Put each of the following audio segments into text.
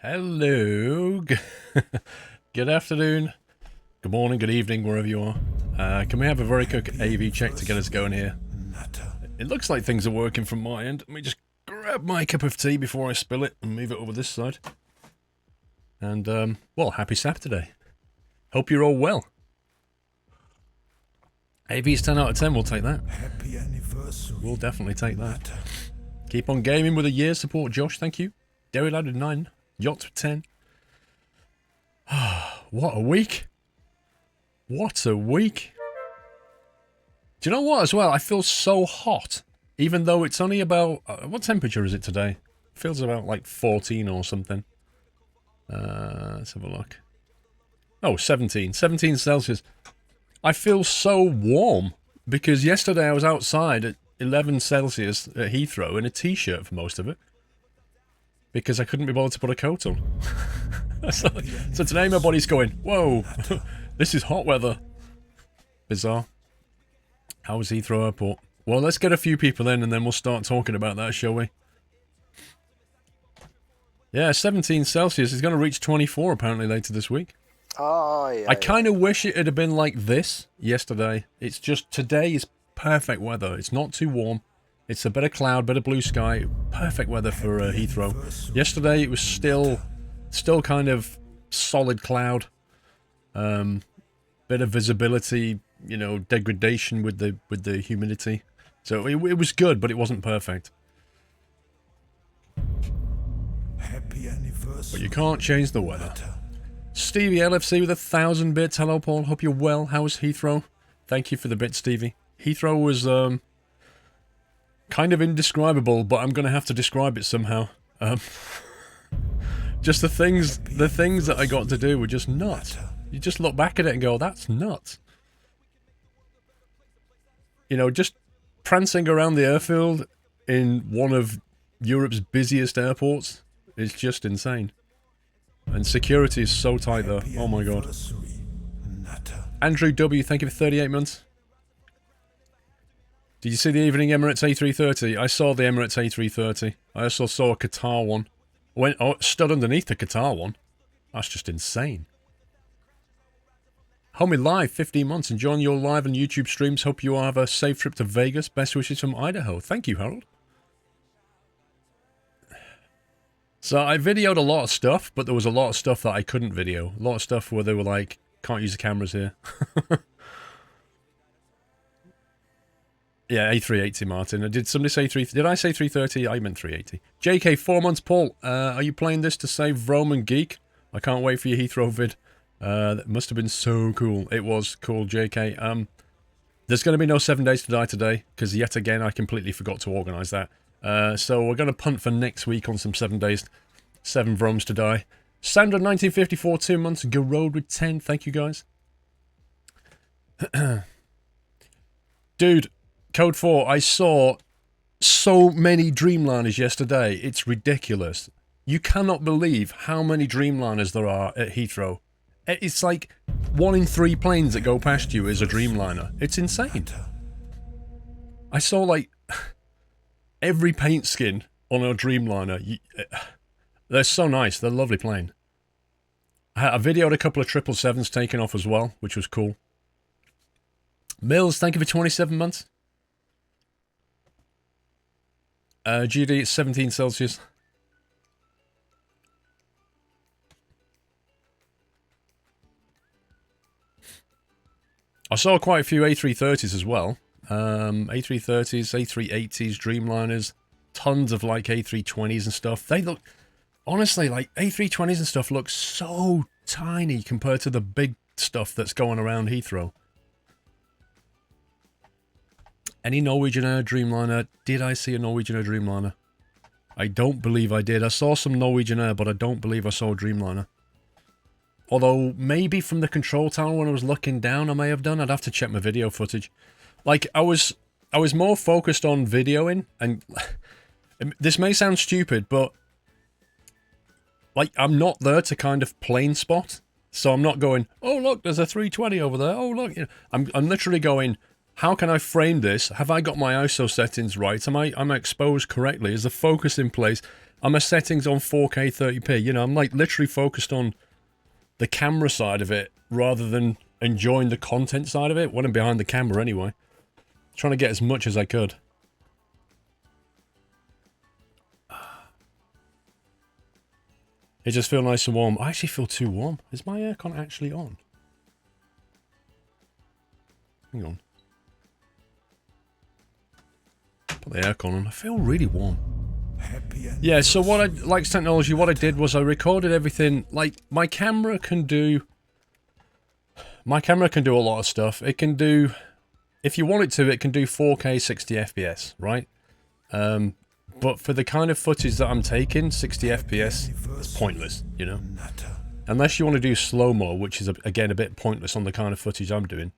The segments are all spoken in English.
Hello. Good afternoon. Good morning, good evening, wherever you are. Can we have a very quick AV check to get us going here? It looks like things are working from my end. Let me just grab my cup of tea before I spill it and move it over this side. And, well, happy Saturday. Hope you're all well. AV's 10 out of 10, we'll take that. Happy anniversary. We'll definitely take that. Keep on gaming with a year's support, Josh, thank you. Derry Lad with 9. Yacht with 10. What a week. What a week. Do you know what as well? I feel so hot. Even though it's only about... what temperature is it today? It feels about like 14 or something. Let's have a look. Oh, 17. 17 Celsius. I feel so warm. Because yesterday I was outside at 11 Celsius at Heathrow in a t-shirt for most of it. Because I couldn't be bothered to put a coat on. so today my body's going, whoa, this is hot weather. Bizarre. How was Heathrow Airport? Well, let's get a few people in and then we'll start talking about that, shall we? Yeah, 17 Celsius is going to reach 24 apparently later this week. Oh, yeah. I kind of wish it had been like this yesterday. It's just today is perfect weather. It's not too warm. It's a bit of cloud, bit of blue sky. Perfect weather for Heathrow. Yesterday it was still kind of solid cloud. Bit of visibility, you know, degradation with the humidity. So it was good, but it wasn't perfect. Happy anniversary. But you can't change the weather. Stevie LFC with 1,000 bits. Hello, Paul. Hope you're well. How was Heathrow? Thank you for the bit, Stevie. Heathrow was kind of indescribable, but I'm going to have to describe it somehow. Just the things that I got to do were just nuts. You just look back at it and go, that's nuts. You know, just prancing around the airfield in one of Europe's busiest airports is just insane. And security is so tight there. Oh my god. Andrew W, thank you for 38 months. Did you see the evening Emirates A330? I saw the Emirates A330. I also saw a Qatar one. Stood underneath the Qatar one. That's just insane. Homie Live, 15 months. Enjoying your live and YouTube streams. Hope you have a safe trip to Vegas. Best wishes from Idaho. Thank you, Harold. So I videoed a lot of stuff, but there was a lot of stuff that I couldn't video. A lot of stuff where they were like, can't use the cameras here. Yeah, A380, Martin. Did somebody say 3... Did I say 330? I meant 380. JK, 4 months. Paul, are you playing this to save Roman Geek? I can't wait for your Heathrow vid. That must have been so cool. It was cool, JK. There's going to be no 7 Days to Die today, because yet again I completely forgot to organise that. So we're going to punt for next week on some 7 days. 7 Vroms to Die. Sandra, 1954, 2 months. Go Road with 10. Thank you, guys. Dude... Code 4, I saw so many Dreamliners yesterday. It's ridiculous. You cannot believe how many Dreamliners there are at Heathrow. It's like 1 in 3 planes that go past you is a Dreamliner. It's insane. I saw like every paint skin on a Dreamliner. They're so nice. They're a lovely plane. I videoed a couple of 777s taking off as well, which was cool. Mills, thank you for 27 months. GD, it's 17 Celsius. I saw quite a few A330s as well. A330s, A380s, Dreamliners. Tons of like A320s and stuff. They look... Honestly, like A320s and stuff look so tiny compared to the big stuff that's going around Heathrow. Any Norwegian Air Dreamliner? Did I see a Norwegian Air Dreamliner? I don't believe I did. I saw some Norwegian Air, but I don't believe I saw a Dreamliner. Although, maybe from the control tower when I was looking down, I may have done. I'd have to check my video footage. Like, I was more focused on videoing, and this may sound stupid, but like, I'm not there to kind of plane spot. So I'm not going, oh look, there's a 320 over there. Oh look, you know, I'm literally going, how can I frame this? Have I got my ISO settings right? Am I exposed correctly? Is the focus in place? Are my settings on 4K 30p? You know, I'm like literally focused on the camera side of it rather than enjoying the content side of it when I'm behind the camera anyway. Trying to get as much as I could. It just feels nice and warm. I actually feel too warm. Is my aircon actually on? Hang on. Put the aircon on. I feel really warm. Yeah, so what I like technology, what I did was I recorded everything. Like my camera can do a lot of stuff. It can do, if you want it to, it can do 4K 60 FPS, right? But for the kind of footage that I'm taking, 60 FPS is pointless, you know? Unless you want to do slow-mo, which is, again, a bit pointless on the kind of footage I'm doing.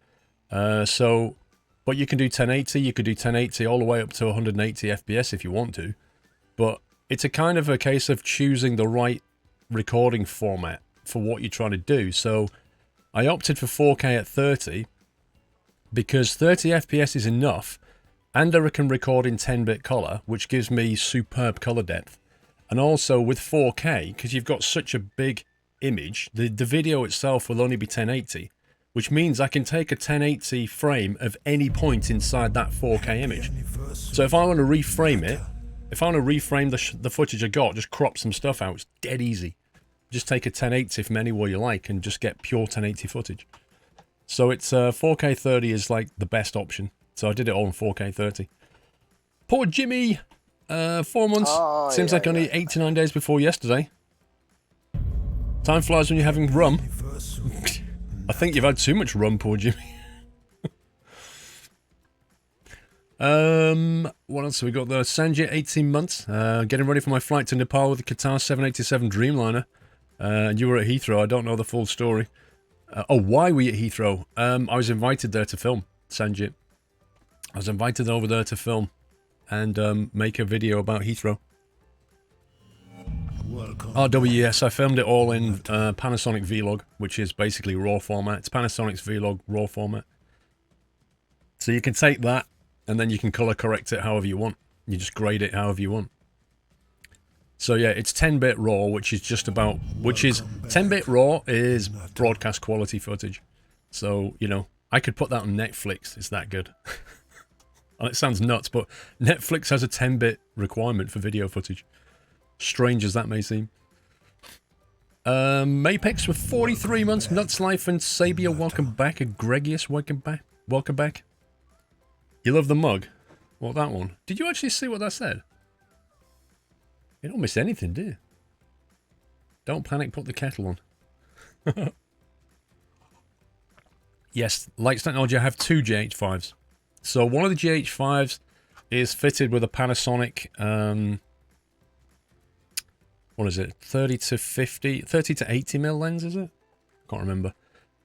But you can do 1080, you could do 1080 all the way up to 180 FPS if you want to. But it's a kind of a case of choosing the right recording format for what you're trying to do. So I opted for 4K at 30 because 30 FPS is enough, and I can record in 10-bit color, which gives me superb color depth. And also with 4K, because you've got such a big image, the video itself will only be 1080, which means I can take a 1080 frame of any point inside that 4K image. So if I want to reframe it, if I want to reframe the footage I got, just crop some stuff out, it's dead easy. Just take a 1080 from anywhere you like and just get pure 1080 footage. So it's 4K 30 is like the best option. So I did it all in 4K 30. Poor Jimmy! 4 months. Seems like only 8 to 9 days before yesterday. Time flies when you're having rum. I think you've had too much rum, poor Jimmy. What else have we got there? Sanjay, 18 months. Getting ready for my flight to Nepal with the Qatar 787 Dreamliner. And you were at Heathrow. I don't know the full story. Why were you at Heathrow? I was invited there to film, Sanjay. I was invited over there to film and make a video about Heathrow. RWS, I filmed it all in Panasonic Vlog, which is basically RAW format. It's Panasonic's Vlog RAW format. So you can take that, and then you can color correct it however you want. You just grade it however you want. So yeah, it's 10-bit RAW, which is just about, 10-bit RAW is broadcast quality footage. So, you know, I could put that on Netflix, it's that good. And it sounds nuts, but Netflix has a 10-bit requirement for video footage. Strange as that may seem. Mapex with 43 months, Nuts Life and Sabia, welcome back. Egregious, welcome back. Welcome back. You love the mug? What, that one? Did you actually see what that said? You don't miss anything, do you? Don't panic, put the kettle on. Yes, like technology, I have two GH5s. So one of the GH5s is fitted with a Panasonic, what is it, 30 to 80 mil lens, is it? Can't remember.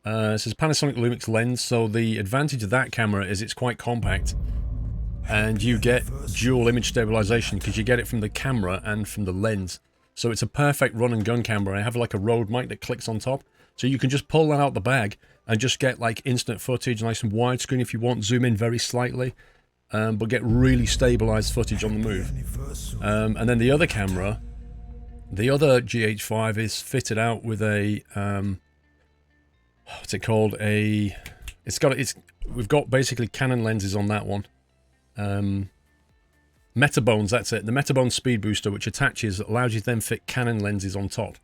This is Panasonic Lumix lens, so the advantage of that camera is it's quite compact. And you get dual image stabilization because you get it from the camera and from the lens. So it's a perfect run and gun camera. I have like a Rode mic that clicks on top. So you can just pull that out the bag and just get like instant footage, nice and widescreen if you want, zoom in very slightly, but get really stabilized footage on the move. And then the other camera, the other GH5 is fitted out with a, what's it called? We've got basically Canon lenses on that one. Metabones, that's it. The Metabone Speed Booster, which attaches, allows you to then fit Canon lenses on top.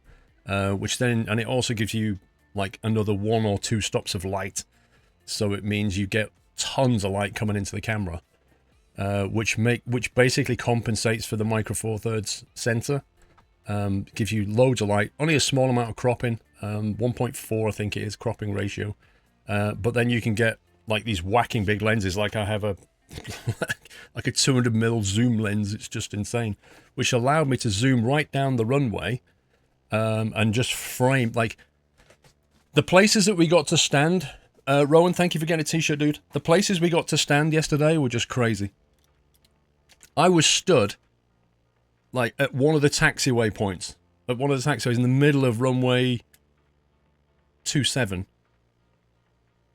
Which then, and it also gives you like another 1 or 2 stops of light. So it means you get tons of light coming into the camera. Which basically compensates for the Micro Four Thirds center. Gives you loads of light, only a small amount of cropping, 1.4 I think it is cropping ratio. But then you can get like these whacking big lenses, like I have a like a 200mm zoom lens. It's just insane, which allowed me to zoom right down the runway and just frame like the places that we got to stand. Rowan, thank you for getting a t-shirt, dude. The places we got to stand yesterday were just crazy. I was stood like at one of the taxiway points, at one of the taxiways in the middle of runway 27.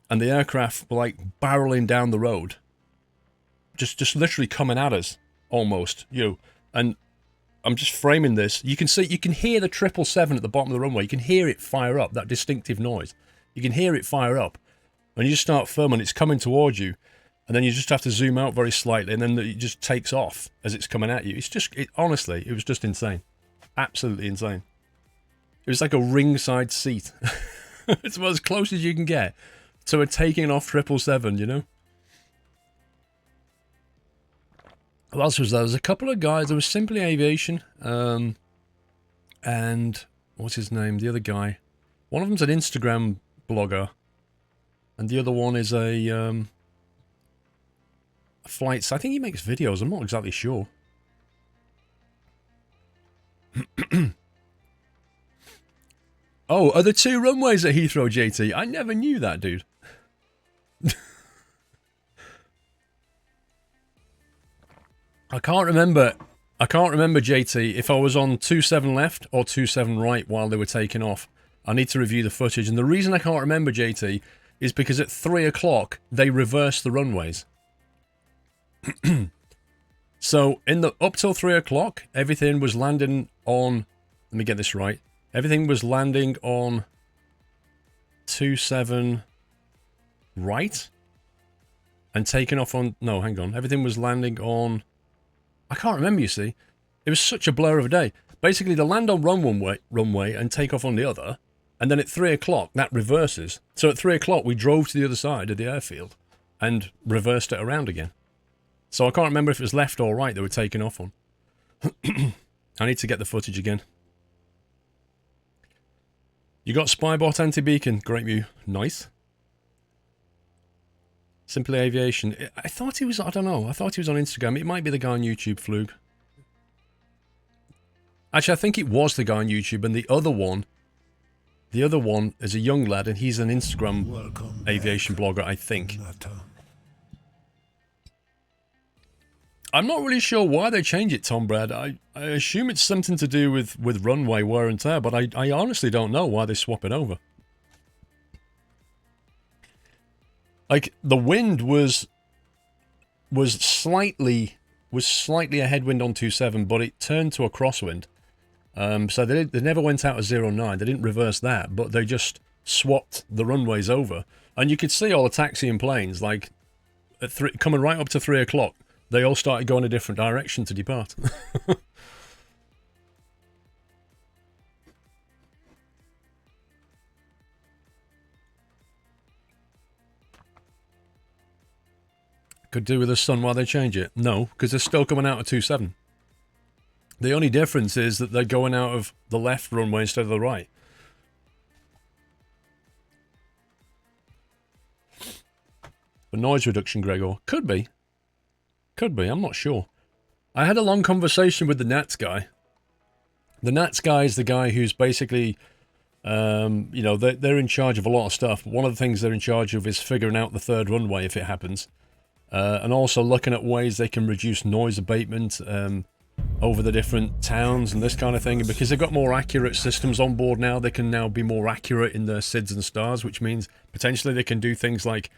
and the aircraft were like barreling down the road, just literally coming at us, almost, and I'm just framing this. You can hear the 777 at the bottom of the runway. You can hear it fire up, that distinctive noise. You can hear it fire up, and you just start filming. It's coming towards you, and then you just have to zoom out very slightly, and then it just takes off as it's coming at you. Honestly, it was just insane, absolutely insane. It was like a ringside seat. It's about as close as you can get to a taking off 777, What else was there? There was a couple of guys. There was Simply Aviation, and what's his name? The other guy. One of them's an Instagram blogger, and the other one is a flights. I think he makes videos. I'm not exactly sure. Oh, are there 2 runways at Heathrow, JT? I never knew that, dude. I can't remember, JT, if I was on 27 left or 27 right while they were taking off. I need to review the footage. And the reason I can't remember, JT, is because at 3 o'clock, they reversed the runways. So, up till 3 o'clock, everything was landing on... Let me get this right. Everything was landing on 27 right? And taking off on... No, hang on. Everything was landing on... I can't remember, you see. It was such a blur of a day. Basically, they land on one runway and take off on the other, and then at 3 o'clock, that reverses. So at 3 o'clock, we drove to the other side of the airfield and reversed it around again. So I can't remember if it was left or right they were taking off on. I need to get the footage again. You got Spybot anti-beacon. Great view. Nice. Simply Aviation. I thought he was, I don't know, I thought he was on Instagram. It might be the guy on YouTube, Flug. Actually, I think it was the guy on YouTube, and the other one is a young lad, and he's an Instagram aviation blogger, I think. I'm not really sure why they changed it, Tom Brad. I assume it's something to do with runway wear and tear, but I honestly don't know why they swap it over. Like, the wind was slightly a headwind on 27, but it turned to a crosswind. So they never went out of 09. They didn't reverse that, but they just swapped the runways over. And you could see all the taxiing planes, like, coming right up to 3 o'clock. They all started going a different direction to depart. Could do with the sun while they change it. No, because they're still coming out of 27. The only difference is that they're going out of the left runway instead of the right. For noise reduction, Gregor. Could be. Could be, I'm not sure. I had a long conversation with the Nats guy. The Nats guy is the guy who's basically, you know, they're in charge of a lot of stuff. One of the things they're in charge of is figuring out the third runway if it happens. And also looking at ways they can reduce noise abatement over the different towns and this kind of thing. And because they've got more accurate systems on board now, they can now be more accurate in their SIDS and stars, which means potentially they can do things like,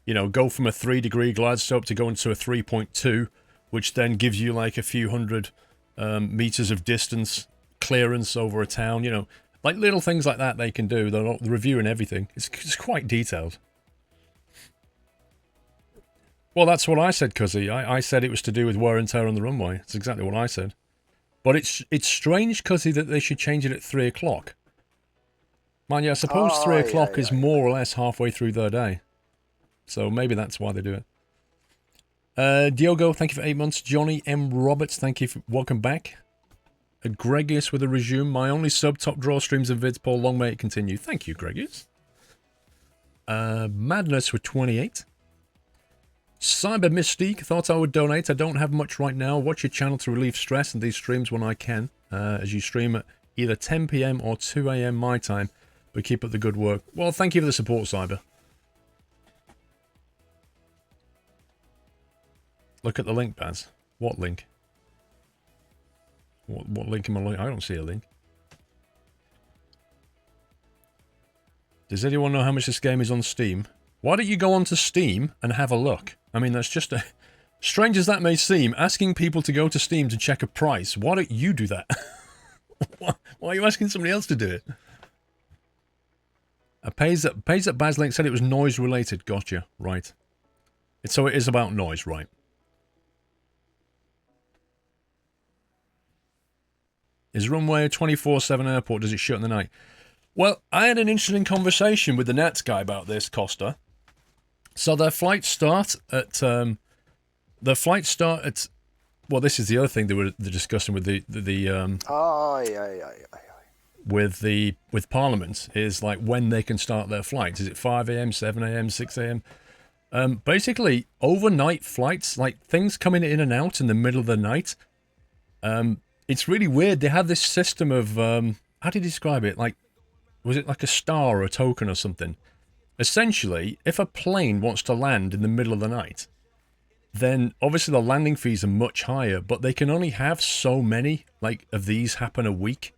you know, go from a 3-degree glide slope to go into a 3.2, which then gives you like a few hundred meters of distance clearance over a town, you know. Like little things like that they can do. They're reviewing everything. It's quite detailed. Well, that's what I said, Cuzzy. I said it was to do with wear and tear on the runway. That's exactly what I said. But it's strange, Cuzzy, that they should change it at 3 o'clock. Man, yeah, I suppose 3 o'clock is more or less halfway through their day. So maybe that's why they do it. Diogo, thank you for 8 months. Johnny M. Roberts, thank you for welcome back. Gregius with a resume. My only sub, top draw streams and vids. Paul, long may it continue. Thank you, Gregius. Madness with 28. Cyber Mystique, thought I would donate. I don't have much right now. Watch your channel to relieve stress in these streams when I can. As you stream at either 10 PM or 2 AM my time. But keep up the good work. Well, thank you for the support, Cyber. Look at the link, Baz. What link? What link am I looking? I don't see a link. Does anyone know how much this game is on Steam? Why don't you go onto Steam and have a look? I mean, that's just a... Strange as that may seem, asking people to go to Steam to check a price. Why don't you do that? Why are you asking somebody else to do it? Pays that Baslink said it was noise related. Gotcha. Right. So it is about noise, right? Is runway a 24/7 airport? Does it shut in the night? Well, I had an interesting conversation with the Nets guy about this, Costa. So their flights start at well, this is the other thing they're discussing with with Parliament is like when they can start their flights. Is it 5 a.m., 7 a.m., 6 a.m.? Basically, overnight flights, like things coming in and out in the middle of the night. It's really weird. They have this system of how do you describe it? Like, was it like a star or a token or something? Essentially, if a plane wants to land in the middle of the night, then obviously the landing fees are much higher, but they can only have so many like of these happen a week.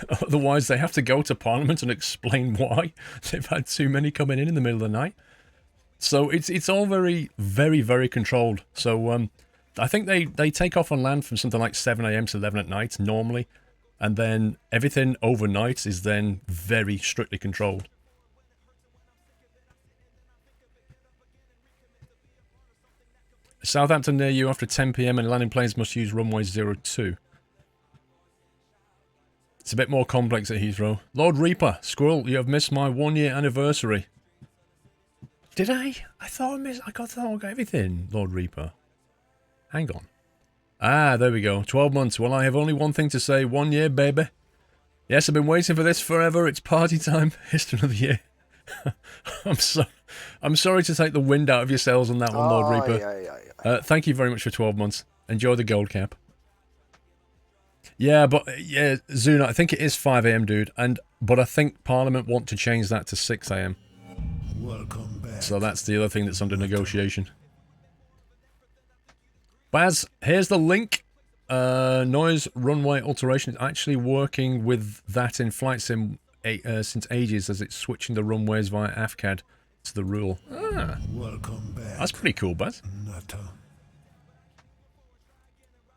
Otherwise, they have to go to Parliament and explain why they've had too many coming in the middle of the night. So it's all very, very, very controlled. So I think they take off and land from something like 7 a.m. to 11 at night normally, and then everything overnight is then very strictly controlled. Southampton near you after 10 p.m. and landing planes must use runway 02. It's a bit more complex at Heathrow. Lord Reaper, Squirrel, you have missed my 1-year anniversary. Did I? I thought I got everything, Lord Reaper. Hang on. Ah, there we go. 12 months. Well, I have only one thing to say. 1 year, baby. Yes, I've been waiting for this forever. It's party time. History of the year. I'm sorry to take the wind out of your sails on that one, Lord Reaper. Thank you very much for 12 months. Enjoy the gold cap. Yeah, but yeah, Zuna, I think it is 5 a.m, dude. But I think Parliament want to change that to 6 a.m. Welcome back. So that's the other thing that's under negotiation. Baz, here's the link. Noise runway alteration is actually working with that in flight sim since ages, as it's switching the runways via AFCAD to the rule. Ah, Welcome back. that's pretty cool, Baz. Nutter.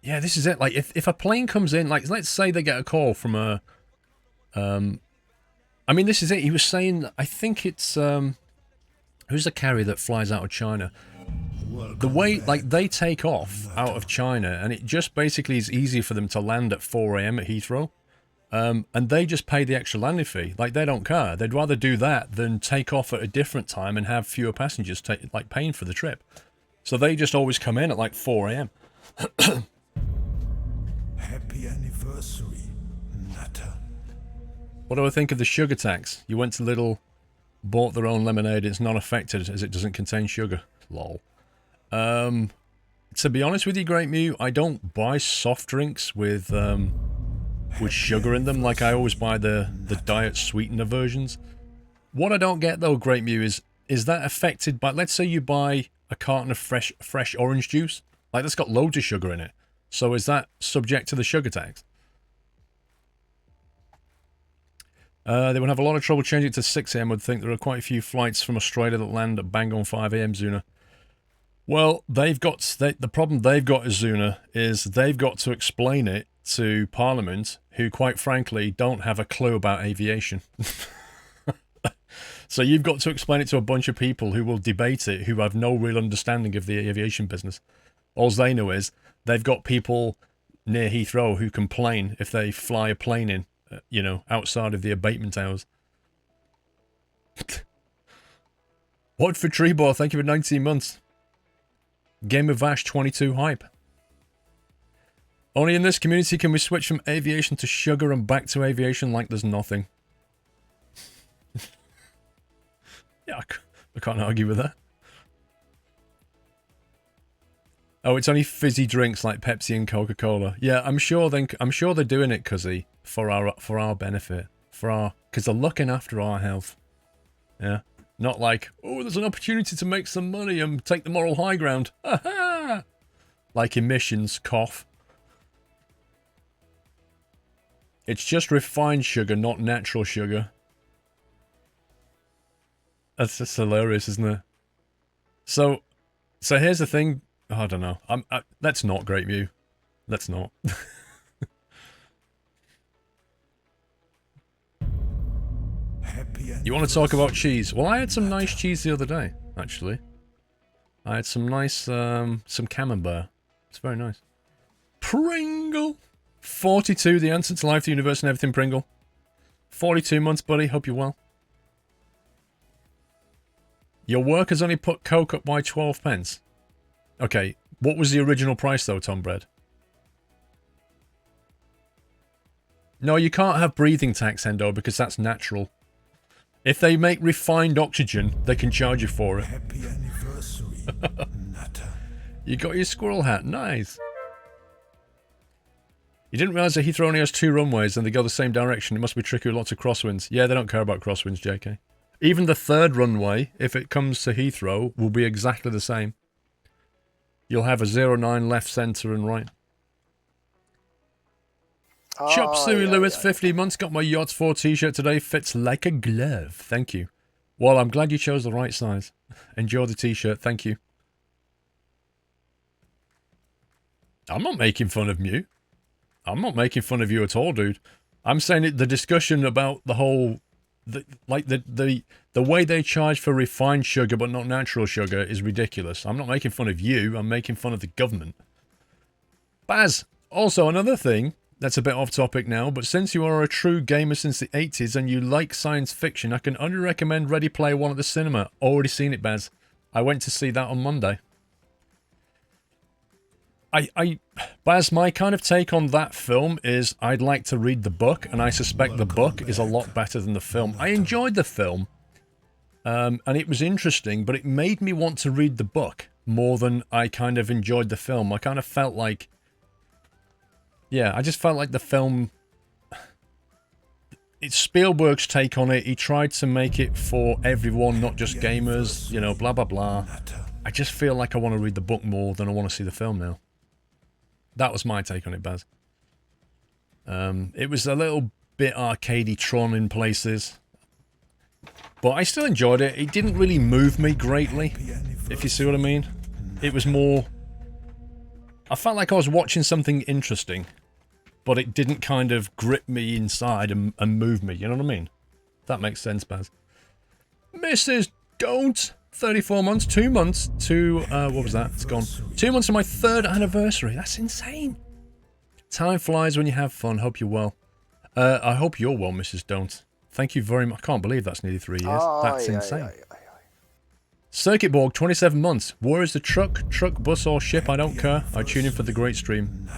Yeah, this is it. Like, if a plane comes in, like, let's say they get a call from a, I mean, this is it. He was saying, I think it's, who's the carrier that flies out of China? The way, like, they take off out of China, and it just basically is easy for them to land at 4 a.m. at Heathrow, and they just pay the extra landing fee. Like, they don't care. They'd rather do that than take off at a different time and have fewer passengers, like, paying for the trip. So they just always come in at, like, 4 a.m. Happy anniversary, Nutter. What do I think of the sugar tax? You went to Lidl, bought their own lemonade. It's not affected as it doesn't contain sugar. Lol. To be honest with you, Great Mew, I don't buy soft drinks with sugar in them. Like, I always buy the diet sweetener versions. What I don't get though, Great Mew, is that affected by, let's say you buy a carton of fresh orange juice, like that's got loads of sugar in it. So is that subject to the sugar tax? They would have a lot of trouble changing it to 6 a.m. I would think. There are quite a few flights from Australia that land at bang on 5 a.m. Zuna. Well, the problem they've got, Zuna, is they've got to explain it to Parliament, who, quite frankly, don't have a clue about aviation. So you've got to explain it to a bunch of people who will debate it, who have no real understanding of the aviation business. All they know is they've got people near Heathrow who complain if they fly a plane in, outside of the abatement hours. What for Treebor? Thank you for 19 months. Game of Vash 22 hype. Only in this community can we switch from aviation to sugar and back to aviation like there's nothing. Yeah, I can't argue with that. Oh, it's only fizzy drinks like Pepsi and Coca-Cola. Yeah, I'm sure they're doing it, Cuzzy, for our benefit, because they're looking after our health. Yeah, not like, oh, there's an opportunity to make some money and take the moral high ground. Aha! Like emissions, cough. It's just refined sugar, not natural sugar. That's just hilarious, isn't it? So here's the thing. I don't know. Let's not, Great View. Let's not. You want to talk about cheese? Well, I had some nice cheese the other day, actually. I had some nice, some camembert. It's very nice. Pringle! 42, the answer to life, the universe, and everything, Pringle. 42 months, buddy. Hope you're well. Your work has only put Coke up by 12 pence. Okay, what was the original price, though, Tom Bread? No, you can't have breathing tax, Hendo, because that's natural. If they make refined oxygen, they can charge you for it. Happy anniversary, Nutter. You got your squirrel hat. Nice. You didn't realise that Heathrow only has 2 runways and they go the same direction. It must be tricky with lots of crosswinds. Yeah, they don't care about crosswinds, JK. Even the 3rd runway, if it comes to Heathrow, will be exactly the same. You'll have a 09 left, centre and right. Chop Suey Lewis, 50 months. Got my Yachts 4 t-shirt today. Fits like a glove. Thank you. Well, I'm glad you chose the right size. Enjoy the t-shirt. Thank you. I'm not making fun of you. I'm not making fun of you at all, dude. I'm saying the discussion about the whole... The way they charge for refined sugar but not natural sugar is ridiculous. I'm not making fun of you. I'm making fun of the government. Baz, also another thing... That's a bit off topic now, but since you are a true gamer since the 80s and you like science fiction, I can only recommend Ready Player One at the cinema. Already seen it, Baz. I went to see that on Monday. Baz, my kind of take on that film is I'd like to read the book, and I suspect the book is a lot better than the film. I enjoyed the film, and it was interesting, but it made me want to read the book more than I kind of enjoyed the film. I kind of felt like... Yeah, I just felt like the film... It's Spielberg's take on it. He tried to make it for everyone, not just gamers, you know, blah, blah, blah. I just feel like I want to read the book more than I want to see the film now. That was my take on it, Baz. It was a little bit arcadey Tron in places. But I still enjoyed it. It didn't really move me greatly, if you see what I mean. It was more... I felt like I was watching something interesting, but it didn't kind of grip me inside and move me, you know what I mean? That makes sense, Baz. Mrs. Don't! 34 months, 2 months to, what was that? It's gone. 2 months to my 3rd anniversary. That's insane. Time flies when you have fun. Hope you're well. I hope you're well, Mrs. Don't. Thank you very much. I can't believe that's nearly 3 years. That's insane. Circuit Borg, 27 months. Where is the truck, bus or ship? I don't care. I tune in for the great stream.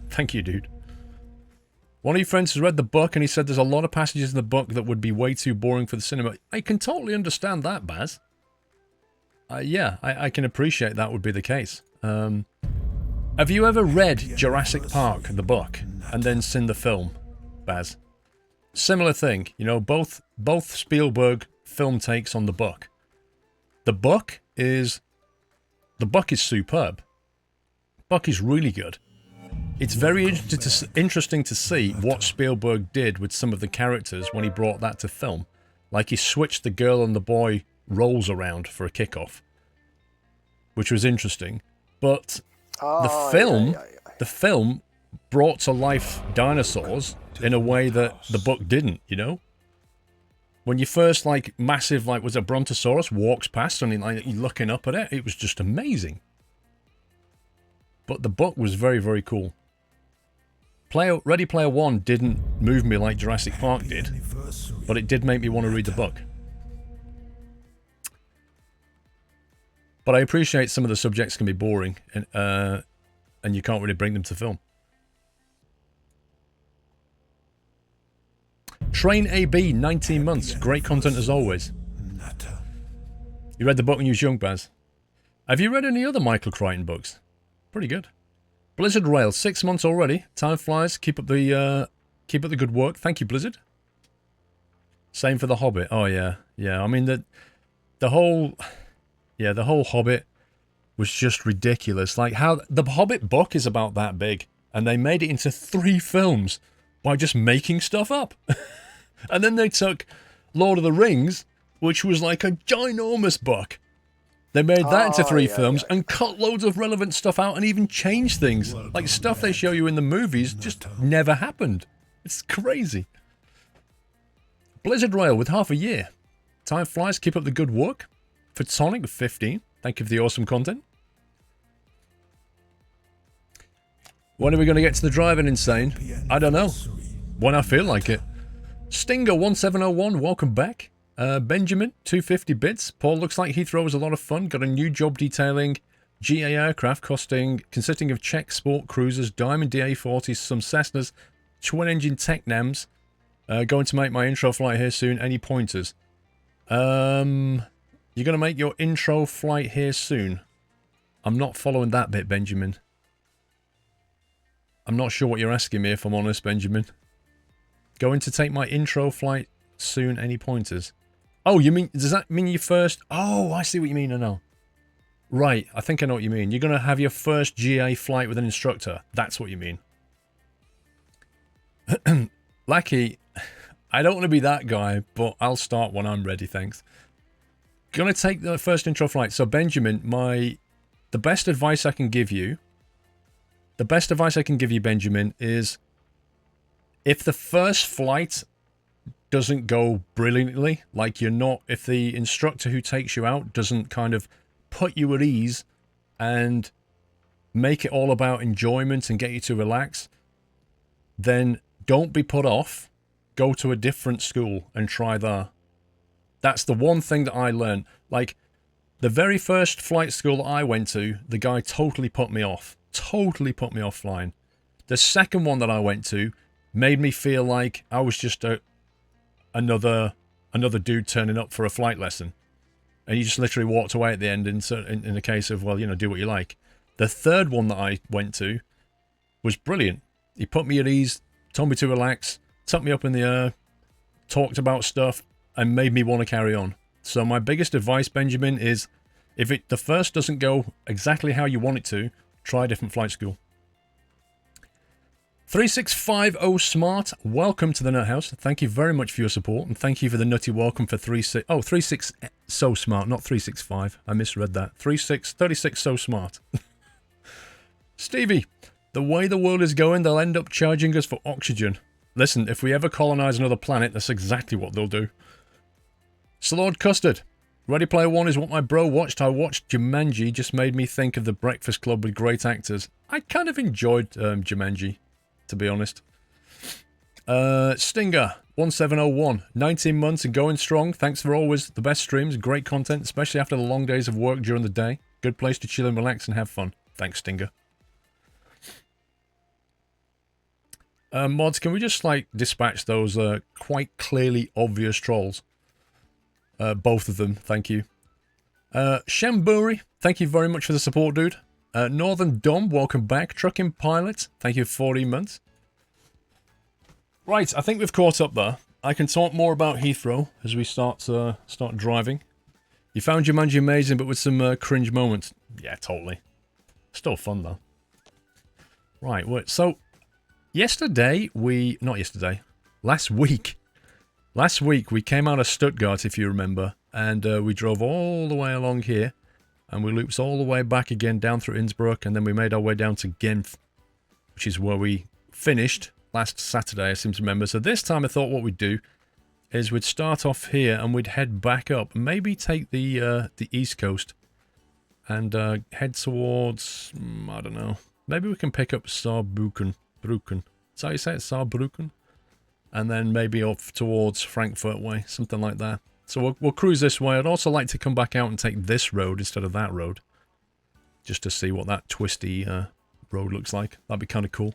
Thank you, dude. One of your friends has read the book and he said there's a lot of passages in the book that would be way too boring for the cinema. I can totally understand that, Baz. Yeah, I can appreciate that would be the case. Have you ever read Jurassic Park, the book, and then seen the film, Baz? Similar thing, you know, both Spielberg film takes on the book. The book is superb. The book is really good. It's very interesting to see what Spielberg did with some of the characters when he brought that to film. Like he switched the girl and the boy roles around for a kickoff, which was interesting. But the film brought to life dinosaurs in a way that the book didn't, you know? When you first, like, massive, like, was it Brontosaurus walks past and you're looking up at it, it was just amazing. But the book was very, very cool. Ready Player One didn't move me like Jurassic Park did, but it did make me want to read the book. But I appreciate some of the subjects can be boring, and you can't really bring them to film. Train AB, 19 months. Great content as always. You read the book when you was young, Baz. Have you read any other Michael Crichton books? Pretty good. Blizzard Rail, 6 months already. Time flies. Keep up the good work. Thank you, Blizzard. Same for The Hobbit. Oh yeah, yeah. I mean the whole Hobbit was just ridiculous. Like how the Hobbit book is about that big, and they made it into 3 films by just making stuff up. And then they took Lord of the Rings, which was like a ginormous book. They made that into 3 films and cut loads of relevant stuff out and even changed things. Like stuff they show you in the movies just never happened. It's crazy. Blizzard Rail with half a year. Time flies, keep up the good work. Photonic with 15. Thank you for the awesome content. When are we going to get to the driving insane? I don't know. When I feel like it. Stinger 1701, welcome back. Benjamin, 250 bits. Paul, looks like Heathrow was a lot of fun. Got a new job detailing GA aircraft consisting of Czech sport cruisers, Diamond DA-40s, some Cessnas, twin-engine Technams. Going to make my intro flight here soon. Any pointers? You're going to make your intro flight here soon. I'm not following that bit, Benjamin. I'm not sure what you're asking me, if I'm honest, Benjamin. Going to take my intro flight soon. Any pointers? Oh, you mean, does that mean your first? Oh, I see what you mean. I know. Right, I think I know what you mean. You're going to have your first GA flight with an instructor. That's what you mean. Lackey, I don't want to be that guy, but I'll start when I'm ready, thanks. Going to take the first intro flight. So, Benjamin, the best advice I can give you, Benjamin, is if the first flight doesn't go brilliantly, like if the instructor who takes you out doesn't kind of put you at ease and make it all about enjoyment and get you to relax, then don't be put off. Go to a different school and try that. That's the one thing that I learned. Like, the very first flight school that I went to, the guy totally put me off. Totally put me off flying. The second one that I went to made me feel like I was just another dude turning up for a flight lesson. And he just literally walked away at the end in the case of, well, do what you like. The third one that I went to was brilliant. He put me at ease, told me to relax, tucked me up in the air, talked about stuff, and made me want to carry on. So my biggest advice, Benjamin, is if the first doesn't go exactly how you want it to, try a different flight school. 3650 Smart, welcome to the Nut House. Thank you very much for your support, and thank you for the nutty welcome for 36 So Smart, not 365. I misread that. 36 So Smart. Stevie, the way the world is going, they'll end up charging us for oxygen. Listen, if we ever colonize another planet, that's exactly what they'll do. Slord Custard, Ready Player One is what my bro watched. I watched Jumanji, just made me think of The Breakfast Club with great actors. I kind of enjoyed Jumanji, to be honest. Stinger 1701, 19 months and going strong. Thanks for always the best streams, great content, especially after the long days of work during the day. Good place to chill and relax and have fun. Thanks, Stinger. Mods, can we just dispatch those quite clearly obvious trolls? Both of them, thank you. Shamburi, thank you very much for the support, dude. Northern Dom, welcome back. Trucking Pilot, thank you for 14 months. Right, I think we've caught up there. I can talk more about Heathrow as we start driving. You found Jumanji amazing, but with some cringe moments. Yeah, totally. Still fun, though. Right, so last week we came out of Stuttgart, if you remember, and we drove all the way along here, and we looped all the way back again down through Innsbruck, and then we made our way down to Genf, which is where we finished last Saturday, I seem to remember. So this time I thought what we'd do is we'd start off here and we'd head back up, maybe take the east coast and head towards, I don't know, maybe we can pick up Saarbrücken. Is that how you say it? Saarbrücken? And then maybe off towards Frankfurt way, something like that. So we'll cruise this way. I'd also like to come back out and take this road instead of that road, just to see what that twisty road looks like. That'd be kind of cool.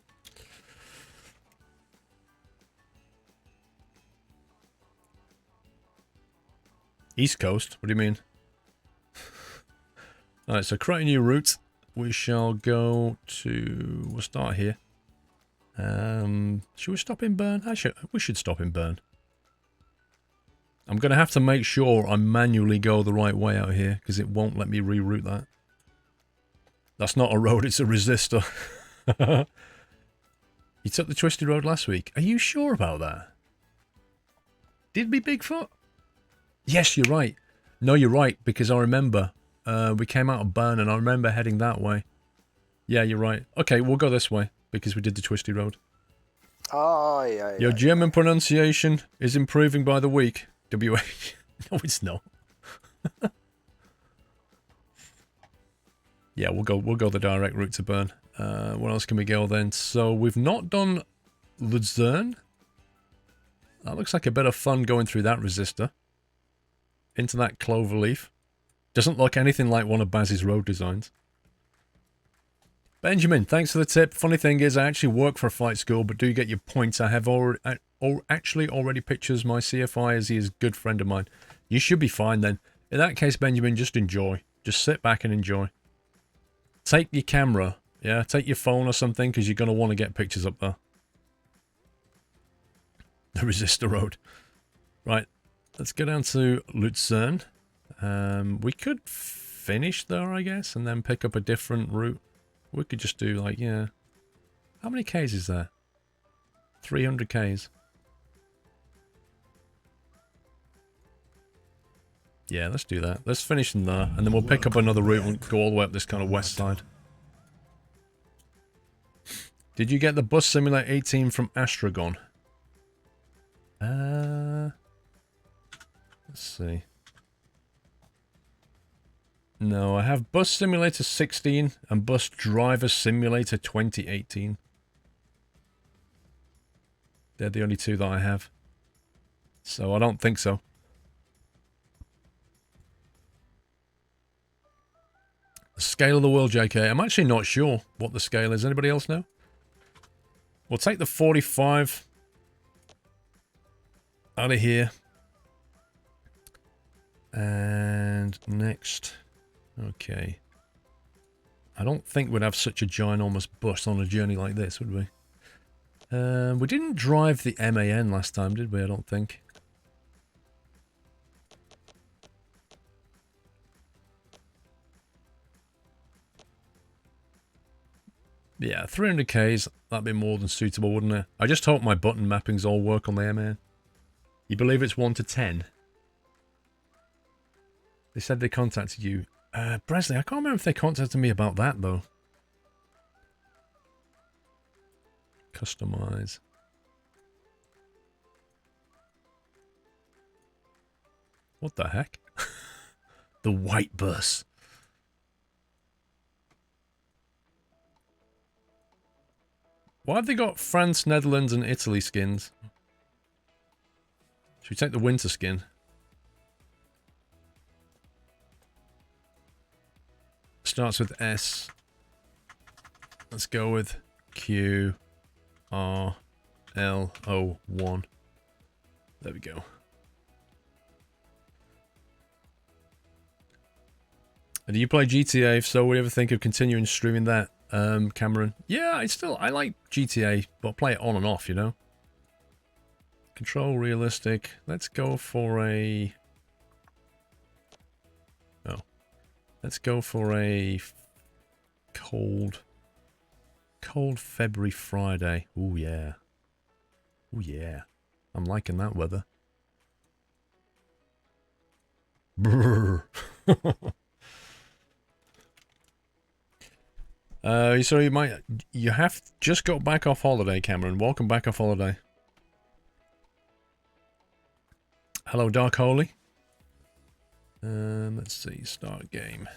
East Coast? What do you mean? Alright, so create a new route. We shall go to... We'll start here. Should we stop in Bern? We should stop in Bern. I'm going to have to make sure I manually go the right way out here, because it won't let me reroute that. That's not a road, it's a resistor. You took the twisted road last week. Are you sure about that? Did be Bigfoot? Yes, you're right. No, you're right, because I remember we came out of Burn and I remember heading that way. Yeah, you're right. Okay, we'll go this way because we did the twisty road. Oh, yeah, Your German pronunciation is improving by the week. WH. No, it's not. Yeah, we'll go the direct route to Bern. Where else can we go then? So we've not done Luzern. That looks like a bit of fun going through that resistor. Into that cloverleaf. Doesn't look anything like one of Baz's road designs. Benjamin, thanks for the tip. Funny thing is, I actually work for a flight school, but do get your points. I have actually already pictures my CFI as he is a good friend of mine. You should be fine then. In that case, Benjamin, just enjoy. Just sit back and enjoy. Take your camera, yeah? Take your phone or something, because you're going to want to get pictures up there. The resistor road. Right, let's go down to Luzern. We could finish there, I guess, and then pick up a different route. We could just do, like, yeah. How many Ks is there? 300 Ks. Yeah, let's do that. Let's finish in there, and then we'll pick up another route and go all the way up this kind of west side. Did you get the Bus Simulator 18 from Astragon? Let's see. No, I have Bus Simulator 16 and Bus Driver Simulator 2018. They're the only two that I have. So I don't think so. The scale of the world, JK. I'm actually not sure what the scale is. Anybody else know? We'll take the 45 out of here. And next. Okay. I don't think we'd have such a ginormous bus on a journey like this, would we? We didn't drive the MAN last time, did we? I don't think. Yeah, 300 Ks, that'd be more than suitable, wouldn't it? I just hope my button mappings all work on the MAN. You believe it's 1 to 10? They said they contacted you. Bresley, I can't remember if they contacted me about that, though. Customize. What the heck? The white bus. Why have they got France, Netherlands, and Italy skins? Should we take the winter skin? Starts with S. Let's go with Q R L O 1. There we go. And do you play GTA? If so, would you ever think of continuing streaming that, Cameron? Yeah, I like GTA, but play it on and off, you know? Control realistic. Let's go for a... Oh. Let's go for a cold February Friday. Ooh, yeah. Ooh, yeah. I'm liking that weather. Brrr. So you have just got back off holiday, Cameron. Welcome back off holiday. Hello, Dark Holy. Let's see, start game.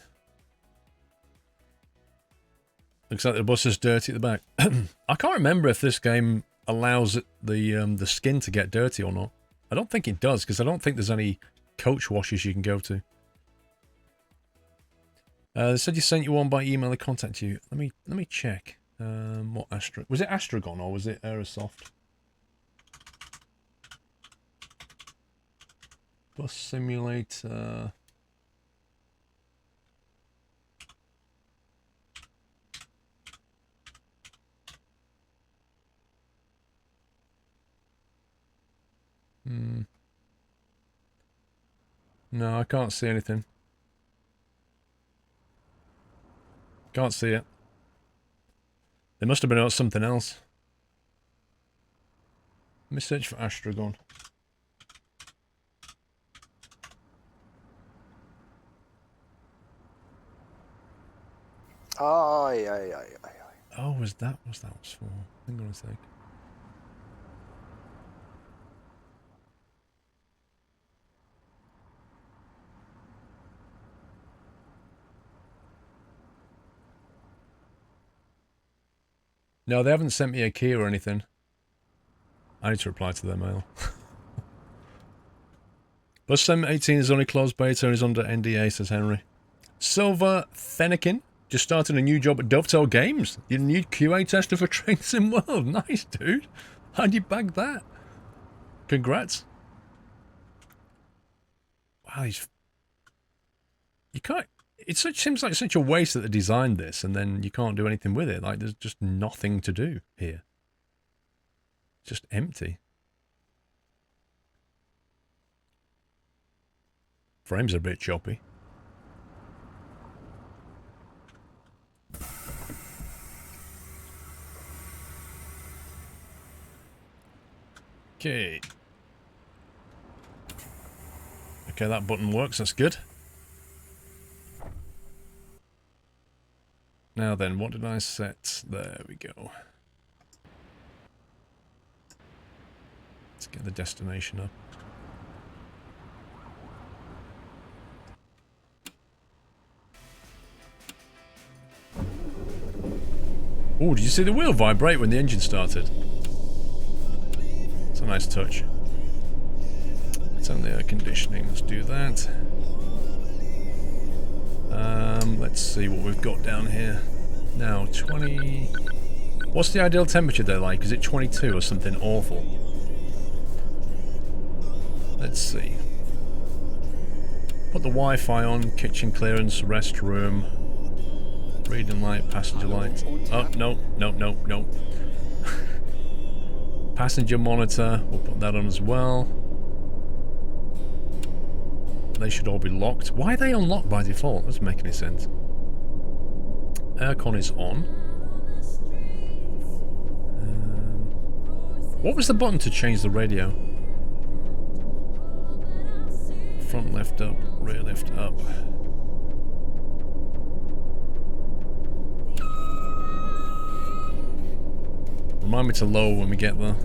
Looks like the bus is dirty at the back. I can't remember if this game allows the skin to get dirty or not. I don't think it does, because I don't think there's any coach washes you can go to. They said you sent you one by email. They contacted you. Let me check. What was it Astragon or was it Aerosoft? Bus simulator. No, I can't see anything. Can't see it. They must have been out something else. Let me search for Astragon. Aye, aye, aye, aye, aye. Oh, was that what that was for? Hang on a sec. No, they haven't sent me a key or anything. I need to reply to their mail. Bus 718 is only closed beta and is under NDA, says Henry. Silver Fennekin just started a new job at Dovetail Games. You're the new QA tester for Train Sim World. Nice, dude. How'd you bag that? Congrats. Wow, you can't... seems like such a waste that they designed this and then you can't do anything with it. Like, there's just nothing to do here. Just empty. Frames are a bit choppy. Okay. Okay, that button works. That's good. Now then, what did I set? There we go. Let's get the destination up. Oh, did you see the wheel vibrate when the engine started? It's a nice touch. Turn the air conditioning, let's do that. Let's see what we've got down here. Now, 20... What's the ideal temperature they're like? Is it 22 or something awful? Let's see. Put the Wi-Fi on, kitchen clearance, restroom, reading light, passenger light. Oh, no, no, no, no. Passenger monitor, we'll put that on as well. They should all be locked. Why are they unlocked by default? Doesn't make any sense. Aircon is on. What was the button to change the radio? Front left up, rear left up. Remind me to lower when we get there.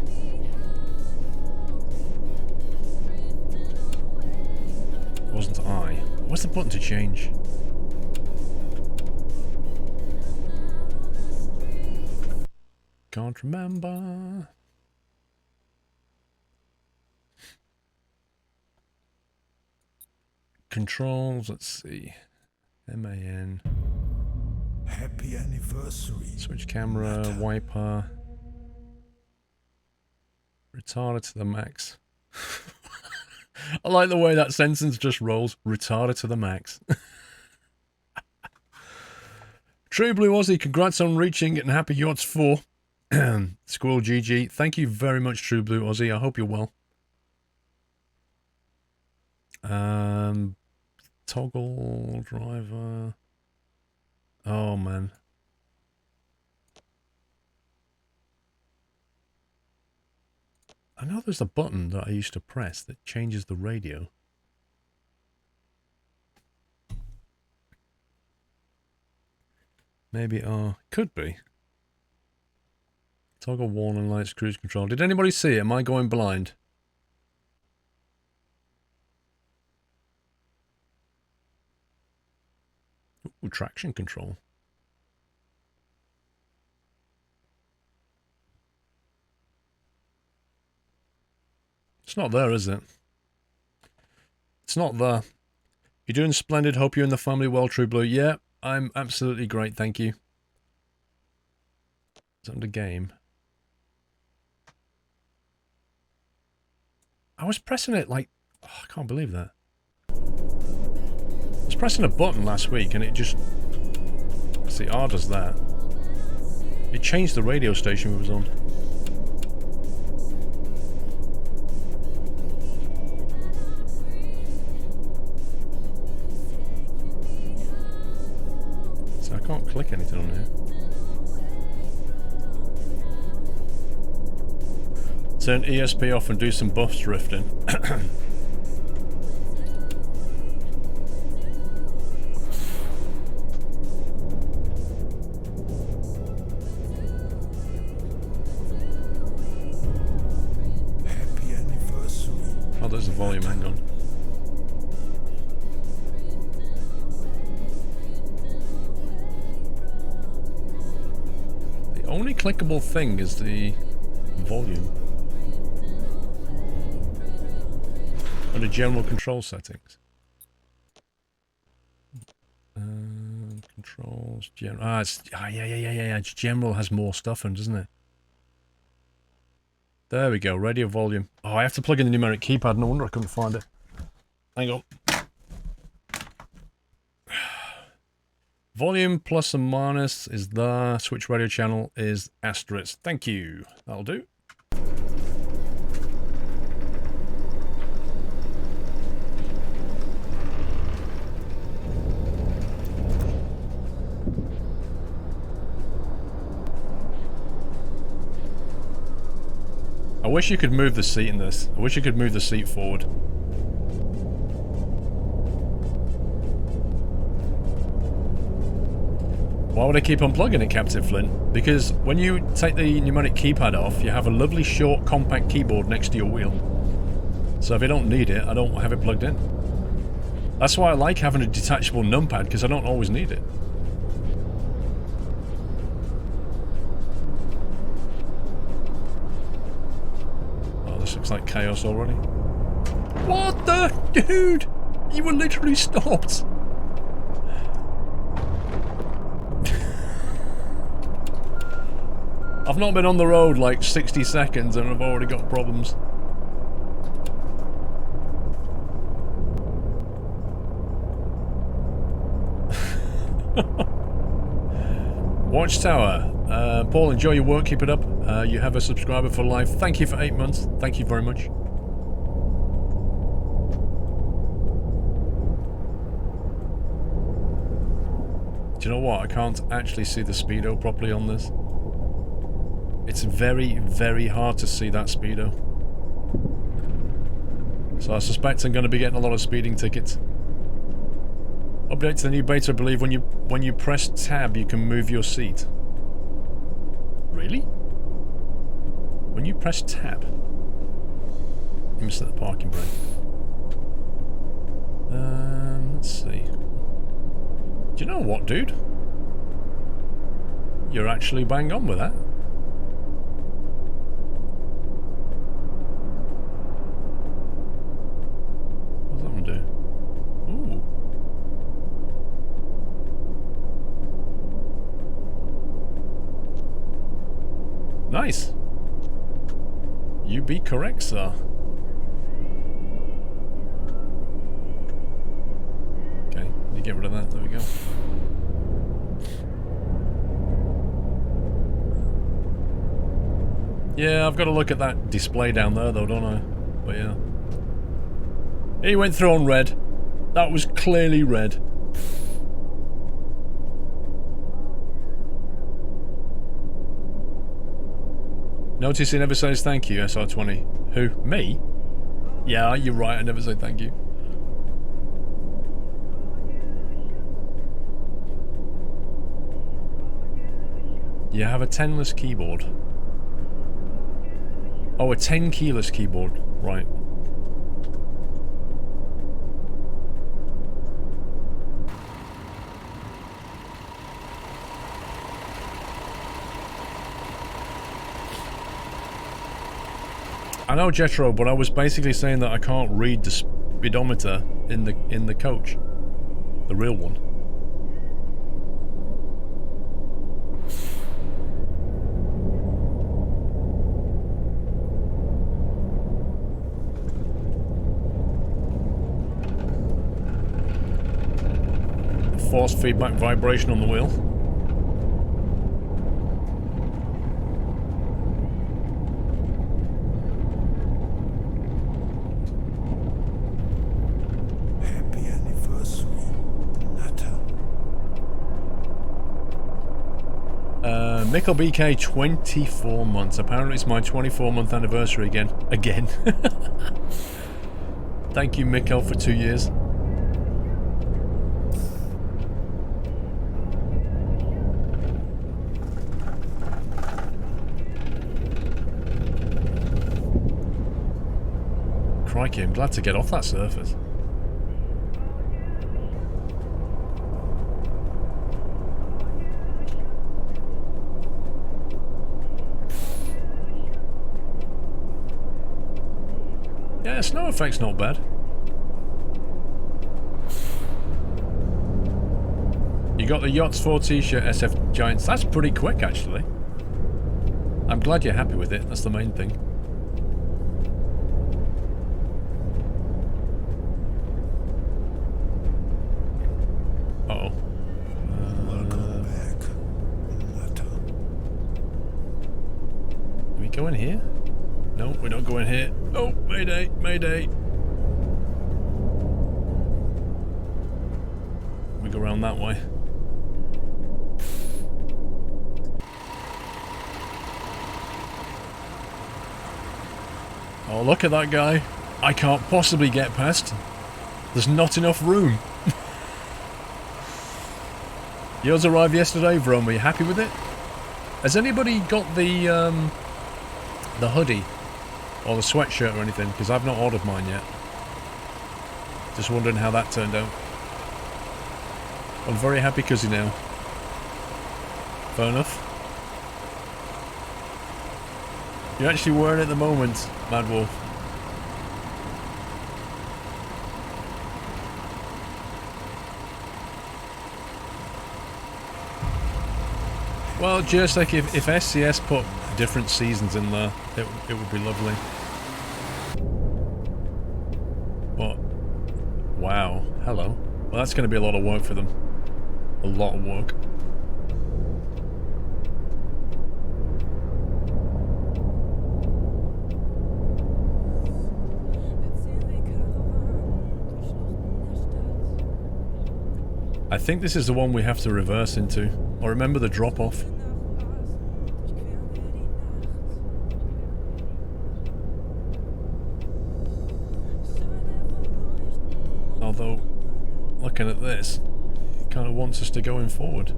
Wasn't I? What's the button to change? Can't remember. Controls, let's see. MAN. Happy anniversary. Switch camera, wiper. Retarded to the max. I like the way that sentence just rolls. Retarded to the max. True Blue Aussie, congrats on reaching it and happy yachts 4. Squirrel GG. Thank you very much, True Blue Aussie. I hope you're well. Toggle driver. Oh man. I know there's a button that I used to press that changes the radio. Maybe, could be. Toggle warning lights, cruise control. Did anybody see it? Am I going blind? Ooh, traction control. It's not there, is it? It's not there. You're doing splendid. Hope you and the family well, True Blue. Yeah, I'm absolutely great, thank you. It's under game. I was pressing it like... Oh, I can't believe that. I was pressing a button last week and it just... See, R does that. It changed the radio station we was on. So I can't click anything on here. Turn ESP off and do some buff drifting. there's the volume, hang on. The only clickable thing is the volume. Under general control settings. Controls, general. Yeah. General has more stuff in, doesn't it? There we go, radio volume. Oh, I have to plug in the numeric keypad. No wonder I couldn't find it. Hang on. Volume plus and minus is there. Switch radio channel is asterisk. Thank you. That'll do. I wish you could move the seat in this. I wish you could move the seat forward. Why would I keep unplugging it, Captain Flint? Because when you take the pneumatic keypad off, you have a lovely short compact keyboard next to your wheel. So if I don't need it, I don't have it plugged in. That's why I like having a detachable numpad, because I don't always need it. Looks like chaos already. What the? Dude! You were literally stopped! I've not been on the road like 60 seconds and I've already got problems. Watchtower. Paul, enjoy your work, keep it up. You have a subscriber for life. Thank you for 8 months. Thank you very much. Do you know what? I can't actually see the speedo properly on this. It's very, very hard to see that speedo. So I suspect I'm going to be getting a lot of speeding tickets. Update to the new beta, I believe when you press tab you can move your seat. Really? When you press tab? Let me set the parking brake. Let's see. Do you know what, dude? You're actually bang on with that. What's that one do? Ooh. Nice. You be correct, sir. Okay, you get rid of that. There we go. Yeah, I've got to look at that display down there, though, don't I? But yeah. He went through on red. That was clearly red. Notice he never says thank you, SR20. Who? Me? Yeah, you're right, I never say thank you. You have a 10-less keyboard. Oh, a 10-keyless keyboard. Right. I know, Jetro, but I was basically saying that I can't read the speedometer in the coach, the real one. Force feedback vibration on the wheel. Mickle BK, 24 months. Apparently it's my 24-month anniversary again. Thank you, Mickle, for 2 years. Crikey, I'm glad to get off that surface. Yeah, snow effect's not bad. You got the Yachts 4 t-shirt, SF Giants. That's pretty quick, actually. I'm glad you're happy with it. That's the main thing. Uh-oh. Welcome back, Mata. Do we go in here? No, we don't go in here. Oh, mayday, mayday. We go around that way. Oh, look at that guy. I can't possibly get past. There's not enough room. Yours arrived yesterday, Vrome. Are you happy with it? Has anybody got the hoodie? Or the sweatshirt or anything? Because I've not ordered mine yet. Just wondering how that turned out. I'm very happy cosy now. Fair enough. You're actually wearing it at the moment, Mad Wolf. Well, just like if SCS put different seasons in there, it would be lovely. But, wow, hello. Well, that's going to be a lot of work for them. A lot of work. I think this is the one we have to reverse into. Or remember the drop-off. Although, looking at this, it kind of wants us to go in forward.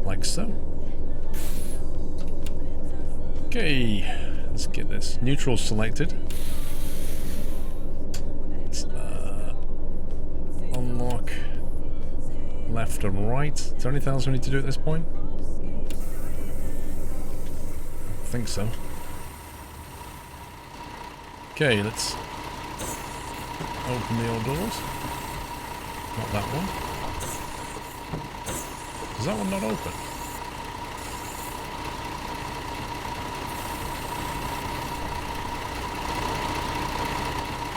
Like so. Okay, let's get this. Neutral selected. Let's, unlock left and right. Is there anything else we need to do at this point? I think so. Okay, let's open the old doors. Not that one. Is that one not open?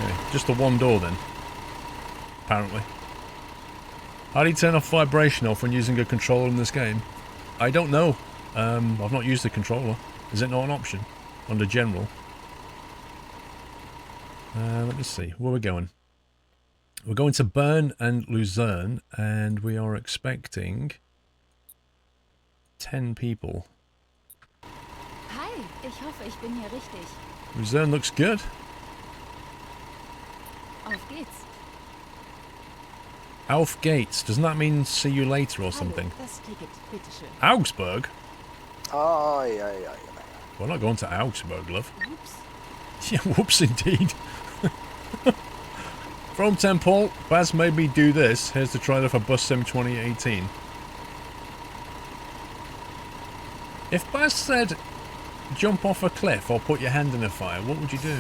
Okay, just the one door then. Apparently. How do you turn off vibration off when using a controller in this game? I don't know. I've not used the controller. Is it not an option? Under general? Let me see. Where are we going? We're going to Bern and Luzerne, and we are expecting 10 people. Hi, ich hoffe, ich bin hier richtig. Luzerne looks good. Auf geht's. Auf geht's. Doesn't that mean see you later or something? Hallo, das Ticket, bitteschön. Augsburg? Aye, aye, aye. We're not going to Augsburg, love. Ups. Yeah, whoops indeed. From Temple, Baz made me do this. Here's the trailer for Bus Sim 2018. If Baz said, jump off a cliff or put your hand in a fire, what would you do?